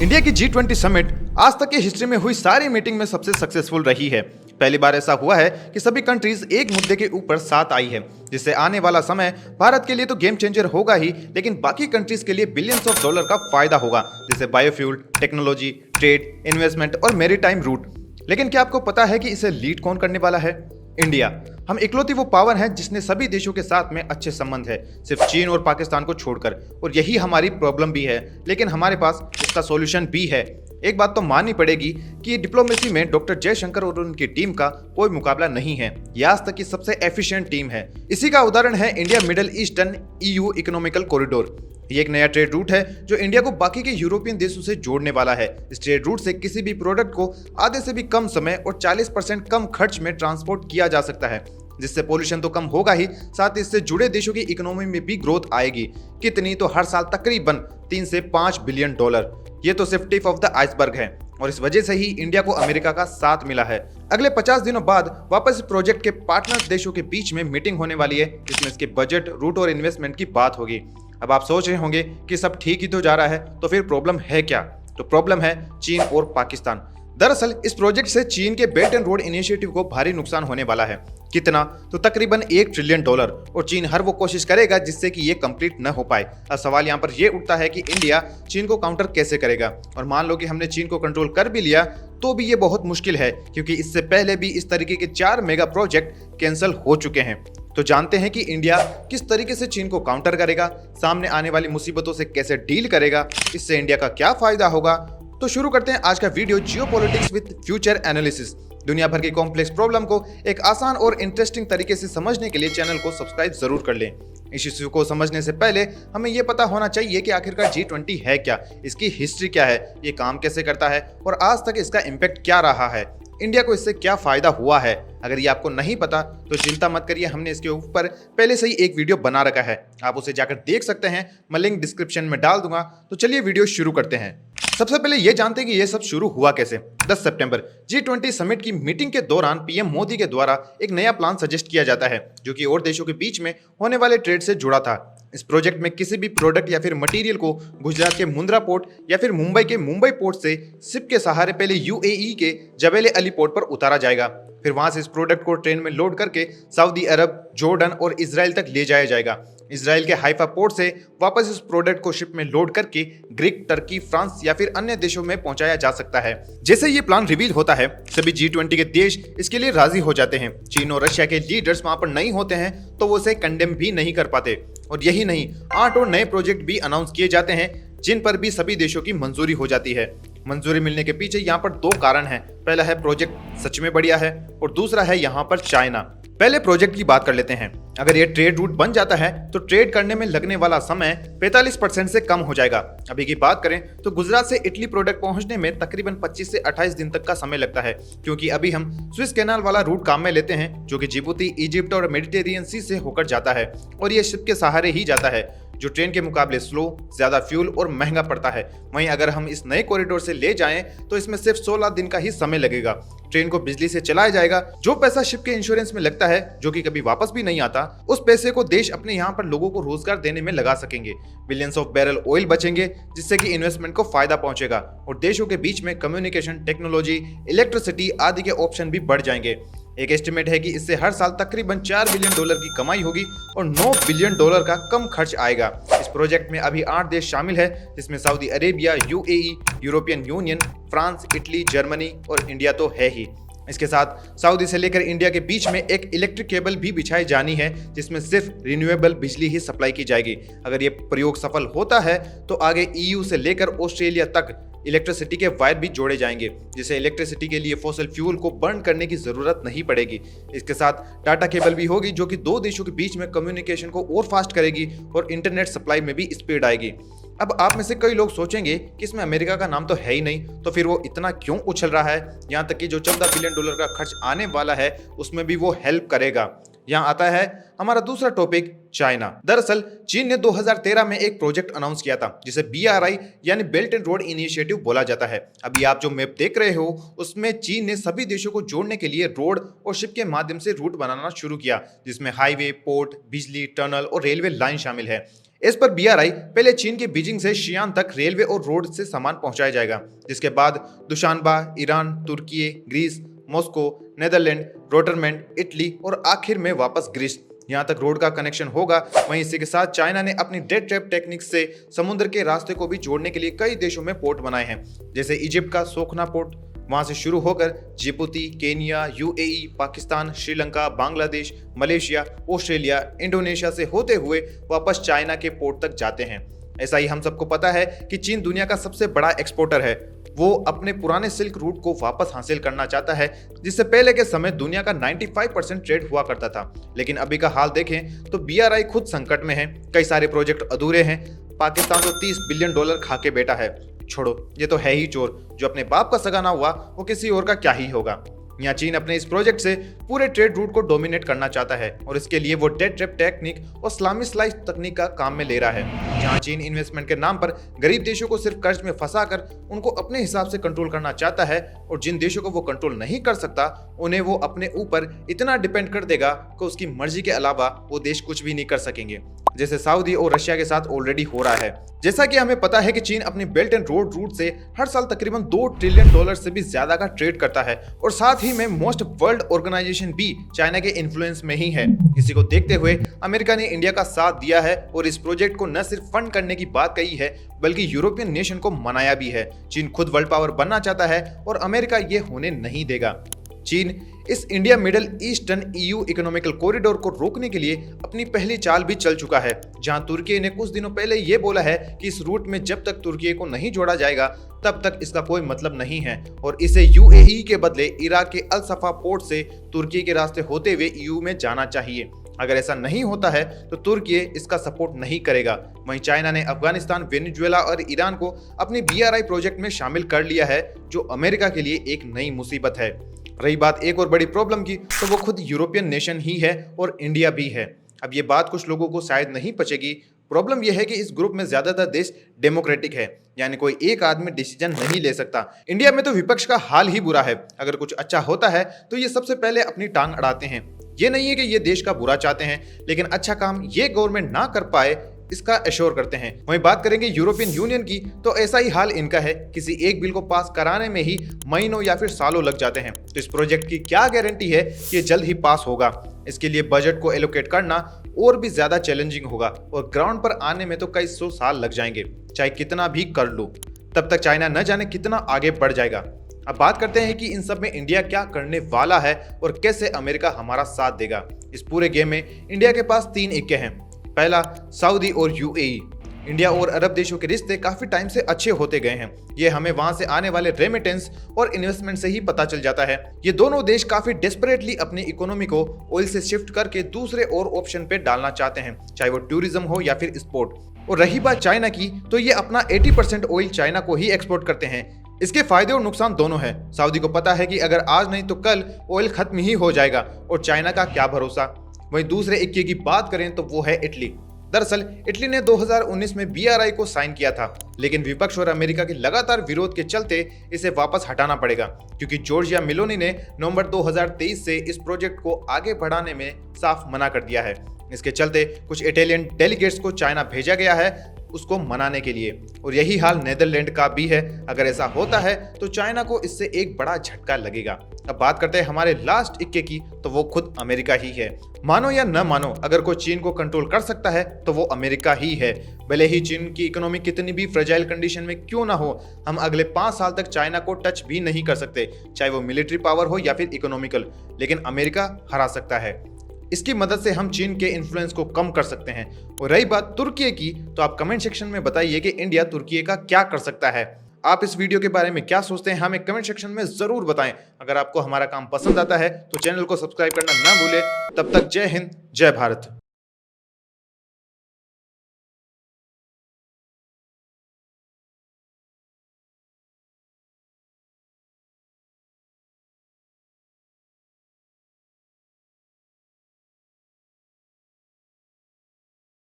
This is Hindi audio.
इंडिया की G20 समिट आज तक की हिस्ट्री में हुई सारी मीटिंग में सबसे सक्सेसफुल रही है। पहली बार ऐसा हुआ है कि सभी कंट्रीज एक मुद्दे के ऊपर साथ आई है, जिससे आने वाला समय भारत के लिए तो गेम चेंजर होगा ही, लेकिन बाकी कंट्रीज के लिए बिलियंस ऑफ डॉलर का फायदा होगा, जैसे बायोफ्यूल, टेक्नोलॉजी, ट्रेड, इन्वेस्टमेंट और मैरीटाइम रूट। लेकिन क्या आपको पता है कि इसे लीड कौन करने वाला है? इंडिया। हम इकलौती वो पावर हैं जिसने सभी देशों के साथ में अच्छे संबंध है, सिर्फ चीन और पाकिस्तान को छोड़कर, और यही हमारी प्रॉब्लम भी है, लेकिन हमारे पास इसका सॉल्यूशन भी है। एक बात तो माननी पड़ेगी कि डिप्लोमेसी में डॉक्टर जयशंकर और उनकी टीम का कोई मुकाबला नहीं है। यह आज तक की सबसे एफिशिएंट टीम है। इसी का उदाहरण है India middle eastern EU economical corridor. ये एक नया ट्रेड रूट है जो इंडिया को बाकी के यूरोपियन देशों से जोड़ने वाला है। इस ट्रेड रूट से किसी भी प्रोडक्ट को आधे से भी कम समय और 40% कम खर्च में ट्रांसपोर्ट किया जा सकता है, जिससे पोल्यूशन तो कम होगा ही, साथ ही इससे जुड़े देशों की इकोनॉमी में भी ग्रोथ आएगी। कितनी? तो हर साल तकरीबन 3 से 5 बिलियन डॉलर। ये तो सिर्फ टिप ऑफ द आइसबर्ग है, और इस वजह से ही इंडिया को अमेरिका का साथ मिला है। अगले 50 दिनों बाद वापस इस प्रोजेक्ट के पार्टनर देशों के बीच में मीटिंग होने वाली है, जिसमें इसके बजट, रूट और इन्वेस्टमेंट की बात होगी। अब आप सोच रहे होंगे कि सब ठीक ही तो जा रहा है, तो फिर प्रॉब्लम है क्या? तो प्रॉब्लम है चीन और पाकिस्तान। दरअसल इस प्रोजेक्ट से चीन के बेल्ट एंड रोड इनिशिएटिव को भारी नुकसान होने वाला है। कितना? तो तकरीबन $1 ट्रिलियन, और चीन हर वो कोशिश करेगा जिससे कि ये कंप्लीट न हो पाए। अब सवाल यहाँ पर ये उठता है कि इंडिया चीन को काउंटर कैसे करेगा? और मान लो कि हमने चीन को कंट्रोल कर भी लिया, तो भी ये बहुत मुश्किल है, क्योंकि इससे पहले भी इस तरीके के 4 मेगा प्रोजेक्ट कैंसिल हो चुके हैं। तो जानते हैं कि इंडिया किस तरीके से चीन को काउंटर करेगा, सामने आने वाली मुसीबतों से कैसे डील करेगा, इससे इंडिया का क्या फायदा होगा। तो शुरू करते हैं आज का video geopolitics with future analysis. दुनिया भर की कॉम्प्लेक्स प्रॉब्लम को एक आसान और इंटरेस्टिंग तरीके से समझने के लिए चैनल को सब्सक्राइब जरूर कर लें। इस इश्यू को समझने से पहले हमें यह पता होना चाहिए कि आखिरकार G20 है क्या, इसकी हिस्ट्री क्या है, ये काम कैसे करता है और आज तक इसका इम्पैक्ट क्या रहा है, इंडिया को इससे क्या फायदा हुआ है। अगर ये आपको नहीं पता तो चिंता मत करिए, हमने इसके ऊपर पहले से ही एक वीडियो बना रखा है, आप उसे जाकर देख सकते हैं, मैं लिंक डिस्क्रिप्शन में डाल दूंगा। तो चलिए वीडियो शुरू करते हैं। सबसे पहले ये जानते हैं कि ये सब शुरू हुआ कैसे। 10 सितंबर G20 समिट की मीटिंग के दौरान पीएम मोदी के द्वारा एक नया प्लान सजेस्ट किया जाता है, जो कि और देशों के बीच में होने वाले ट्रेड से जुड़ा था। इस प्रोजेक्ट में किसी भी प्रोडक्ट या फिर मटेरियल को गुजरात के मुंद्रा पोर्ट या फिर मुंबई के मुंबई पोर्ट से शिप के सहारे पहले UAE के जबेले अली पोर्ट पर उतारा जाएगा। फिर वहां से इस प्रोडक्ट को ट्रेन में लोड करके सऊदी अरब, जॉर्डन और इजराइल तक ले जाया जाएगा। इजराइल के हाइफा पोर्ट से वापस इस प्रोडक्ट को शिप में लोड करके ग्रीक, टर्की, फ्रांस या फिर अन्य देशों में पहुंचाया जा सकता है। जैसे ये प्लान रिवील होता है, सभी G20 के देश इसके लिए राजी हो जाते हैं। चीन और रशिया के लीडर्स वहां पर नहीं होते हैं, तो वो इसे कंडेम भी नहीं कर पाते। और यही नहीं, 8 और नए प्रोजेक्ट भी अनाउंस किए जाते हैं, जिन पर भी सभी देशों की मंजूरी हो जाती है। मंजूरी मिलने के पीछे यहाँ पर 2 कारण हैं। पहला है प्रोजेक्ट सच में बढ़िया है, और दूसरा है यहाँ पर चाइना। पहले प्रोजेक्ट की बात कर लेते हैं। अगर ये ट्रेड रूट बन जाता है तो ट्रेड करने में लगने वाला समय 45% से कम हो जाएगा। अभी की बात करें तो गुजरात से इटली प्रोडक्ट पहुंचने में तकरीबन 25 से 28 दिन तक का समय लगता है, क्योंकि अभी हम स्विस कैनाल वाला रूट काम में लेते हैं, जो कि जिबूती, इजिप्ट और मेडिटेरियन सी से होकर जाता है, और ये शिप के सहारे ही जाता है, जो ट्रेन के मुकाबले स्लो, ज्यादा फ्यूल और महंगा पड़ता है। वहीं अगर हम इस नए कॉरिडोर से ले जाएं तो इसमें सिर्फ 16 दिन का ही समय लगेगा। ट्रेन को बिजली से चलाया जाएगा। जो पैसा शिप के इंश्योरेंस में लगता है, जो कि कभी वापस भी नहीं आता, उस पैसे को देश अपने यहाँ पर लोगों को रोजगार देने में लगा सकेंगे। बिलियंस ऑफ बैरल ऑयल बचेंगे, जिससे कि इन्वेस्टमेंट को फायदा पहुंचेगा, और देशों के बीच में कम्युनिकेशन, टेक्नोलॉजी, इलेक्ट्रिसिटी आदि के ऑप्शन भी बढ़ जाएंगे। एक एस्टिमेट है कि इससे हर साल तकरीबन $4 बिलियन की कमाई होगी और $9 बिलियन का कम खर्च आएगा। इस प्रोजेक्ट में अभी 8 देश शामिल है, जिसमें Saudi Arabia, UAE, European union, France, Italy, Germany और इंडिया तो है ही। इसके साथ सऊदी से लेकर इंडिया के बीच में एक इलेक्ट्रिक केबल भी बिछाई जानी है, जिसमें सिर्फ रिन्यूएबल बिजली ही सप्लाई की जाएगी। अगर ये प्रयोग सफल होता है तो आगे EU से लेकर ऑस्ट्रेलिया तक इलेक्ट्रिसिटी के वायर भी जोड़े जाएंगे, जिससे इलेक्ट्रिसिटी के लिए फॉसिल फ्यूल को बर्न करने की जरूरत नहीं पड़ेगी। इसके साथ टाटा केबल भी होगी, जो कि 2 देशों के बीच में कम्युनिकेशन को और फास्ट करेगी और इंटरनेट सप्लाई में भी स्पीड आएगी। अब आप में से कई लोग सोचेंगे कि इसमें अमेरिका का नाम तो है ही नहीं, तो फिर वो इतना क्यों उछल रहा है? यहाँ तक कि जो $14 बिलियन का खर्च आने वाला है, उसमें भी वो हेल्प करेगा। यहाँ आता है हमारा दूसरा टॉपिक, चाइना। दरअसल चीन ने 2013 में एक प्रोजेक्ट अनाउंस किया था, जिसे BRI यानी बेल्ट एंड रोड इनिशिएटिव बोला जाता है। अभी आप जो मैप देख रहे हो, उसमें चीन ने सभी देशों को जोड़ने के लिए रोड और शिप के माध्यम से रूट बनाना शुरू किया, जिसमें हाईवे, पोर्ट, बिजली, टनल और रेलवे लाइन शामिल है। इस पर BRI पहले चीन के बीजिंग से शियान तक रेलवे और रोड से सामान पहुंचाया जाएगा, जिसके बाद दुशानबा, ईरान, तुर्की, ग्रीस, मॉस्को, नेदरलैंड, रोटरमैंड, इटली और आखिर में वापस ग्रीस। यहाँ तक रोड का कनेक्शन होगा। वहीं इसी के साथ चाइना ने अपनी डेड ट्रैप टेक्निक से समुद्र के रास्ते को भी जोड़ने के लिए कई देशों में पोर्ट बनाए हैं, जैसे इजिप्ट का सोखना पोर्ट, वहां से शुरू होकर Djibouti, Kenya, UAE, Pakistan, Sri Lanka, Bangladesh, Malaysia, Australia, Indonesia से होते हुए वापस चाइना के पोर्ट तक जाते हैं। ऐसा ही हम सबको पता है कि चीन दुनिया का सबसे बड़ा एक्सपोर्टर है। वो अपने पुराने सिल्क रूट को वापस हासिल करना चाहता है, जिससे पहले के समय दुनिया का 95% ट्रेड हुआ करता था। लेकिन अभी का हाल देखें तो BRI खुद संकट में है, कई सारे प्रोजेक्ट अधूरे हैं। पाकिस्तान तो $30 बिलियन खा के बैठा है। छोड़ो, ये तो है ही चोर, जो अपने बाप का सगा ना हुआ वो किसी और का क्या ही होगा। यहाँ चीन अपने इस प्रोजेक्ट से पूरे ट्रेड रूट को डोमिनेट करना चाहता है और इसके लिए वो डेड ट्रैप टेक्निक और इस्लामी स्लाइस तकनीक का काम में ले रहा है, जहाँ चीन इन्वेस्टमेंट के नाम पर गरीब देशों को सिर्फ कर्ज में फंसाकर उनको अपने हिसाब से कंट्रोल करना चाहता है, और जिन देशों को वो कंट्रोल नहीं कर सकता उन्हें वो अपने ऊपर इतना डिपेंड कर देगा कि उसकी मर्जी के अलावा वो देश कुछ भी नहीं कर सकेंगे, जैसे सऊदी और रशिया के साथ ऑलरेडी हो रहा है। जैसा कि हमें पता है कि चीन अपनी बेल्ट एंड रोड रूट से हर साल तकरीबन $2 ट्रिलियन से भी ज्यादा का ट्रेड करता है, और साथ ही में मोस्ट वर्ल्ड ऑर्गेनाइजेशन भी चाइना के इन्फ्लुएंस में ही है। इसी को देखते हुए अमेरिका ने इंडिया का साथ दिया है और इस प्रोजेक्ट को न सिर्फ फंड करने की बात कही है, बल्कि यूरोपियन नेशन को मनाया भी है। चीन खुद वर्ल्ड पावर बनना चाहता है और अमेरिका ये होने नहीं देगा। चीन इस India middle eastern EU economical corridor को रोकने के लिए अपनी पहली चाल भी चल चुका है, जहां तुर्की ने कुछ दिनों पहले ये बोला है कि इस रूट में जब तक तुर्की को नहीं जोड़ा जाएगा तब तक इसका कोई मतलब नहीं है, और इसे UAE के बदले इराक के अल सफा पोर्ट से तुर्की के रास्ते होते हुए EU में जाना चाहिए। अगर ऐसा नहीं होता है तो तुर्की इसका सपोर्ट नहीं करेगा। वहीं चाइना ने अफगानिस्तान, वेनेजुएला और ईरान को अपनी BRI प्रोजेक्ट में शामिल कर लिया है, जो अमेरिका के लिए एक नई मुसीबत है। रही बात एक और बड़ी प्रॉब्लम की, तो वो खुद यूरोपियन नेशन ही है और इंडिया भी है। अब ये बात कुछ लोगों को शायद नहीं पचेगी। प्रॉब्लम यह है कि इस ग्रुप में ज्यादातर देश डेमोक्रेटिक है, यानी कोई एक आदमी डिसीजन नहीं ले सकता। इंडिया में तो विपक्ष का हाल ही बुरा है। अगर कुछ अच्छा होता है तो ये सबसे पहले अपनी टांग अड़ाते हैं। ये नहीं है कि ये देश का बुरा चाहते हैं, लेकिन अच्छा काम ये गवर्नमेंट ना कर पाए इसका एश्योर करते हैं। वहीं बात करेंगे यूरोपियन यूनियन की, तो ऐसा ही हाल इनका है। किसी एक बिल को पास कराने में ही महीनों या फिर सालों लग जाते हैं। तो इस प्रोजेक्ट की क्या गारंटी है कि ये जल्द ही पास होगा? इसके लिए बजट को एलोकेट करना और भी ज्यादा चैलेंजिंग होगा, और ग्राउंड पर आने में तो कई 100 साल लग जाएंगे। चाहे कितना भी कर लो, तब तक चाइना न जाने कितना आगे बढ़ जाएगा। अब बात करते हैं कि इन सब में इंडिया क्या करने वाला है और कैसे अमेरिका हमारा साथ देगा। इस पूरे गेम में इंडिया के पास 3 इक्के हैं। पहला, सऊदी और UAE। इंडिया और अरब देशों के रिश्ते काफी टाइम से अच्छे होते गए हैं। ये हमें वहां से आने वाले रेमिटेंस और इन्वेस्टमेंट से ही पता चल जाता है। ये दोनों देश काफी डेस्परेटली अपनी इकोनॉमी को ऑयल से शिफ्ट करके दूसरे और ऑप्शन पे डालना चाहते हैं, चाहे वो टूरिज्म हो या फिर स्पोर्ट। और रही बात चाइना की, तो ये अपना 80% ऑयल चाइना को ही एक्सपोर्ट करते हैं। इसके फायदे और नुकसान दोनों हैं। सऊदी को पता है कि अगर आज नहीं तो कल ऑयल खत्म ही हो जाएगा, और चाइना का क्या भरोसा। वहीं दूसरे इक्के की बात करें तो वो है इटली। दरअसल इटली ने 2019 में BRI को साइन किया था, लेकिन विपक्ष और अमेरिका के लगातार विरोध के चलते इसे वापस हटाना पड़ेगा, क्योंकि जॉर्जिया मेलोनी ने नवंबर 2023 से इस प्रोजेक्ट को आगे बढ़ाने में साफ मना कर दिया है। इसके चलते कुछ इटालियन डेलीगेट्स को चाइना भेजा गया है उसको मनाने के लिए, और यही हाल नेदरलैंड का भी है। अगर ऐसा होता है तो चाइना को इससे एक बड़ा झटका लगेगा। अब बात करते हैं हमारे लास्ट इक्के की, तो वो खुद अमेरिका ही है। मानो या न मानो, अगर कोई चीन को कंट्रोल कर सकता है तो वो अमेरिका ही है। भले ही चीन की इकोनॉमी कितनी भी फ्रेजाइल कंडीशन में क्यों ना हो, हम अगले 5 साल तक चाइना को टच भी नहीं कर सकते, चाहे वो मिलिट्री पावर हो या फिर इकोनॉमिकल। लेकिन अमेरिका हरा सकता है। इसकी मदद से हम चीन के इन्फ्लुएंस को कम कर सकते हैं। और रही बात तुर्की की, तो आप कमेंट सेक्शन में बताइए कि इंडिया तुर्की का क्या कर सकता है। आप इस वीडियो के बारे में क्या सोचते हैं, हमें कमेंट सेक्शन में जरूर बताएं। अगर आपको हमारा काम पसंद आता है तो चैनल को सब्सक्राइब करना ना भूलें। तब तक जय हिंद, जय भारत।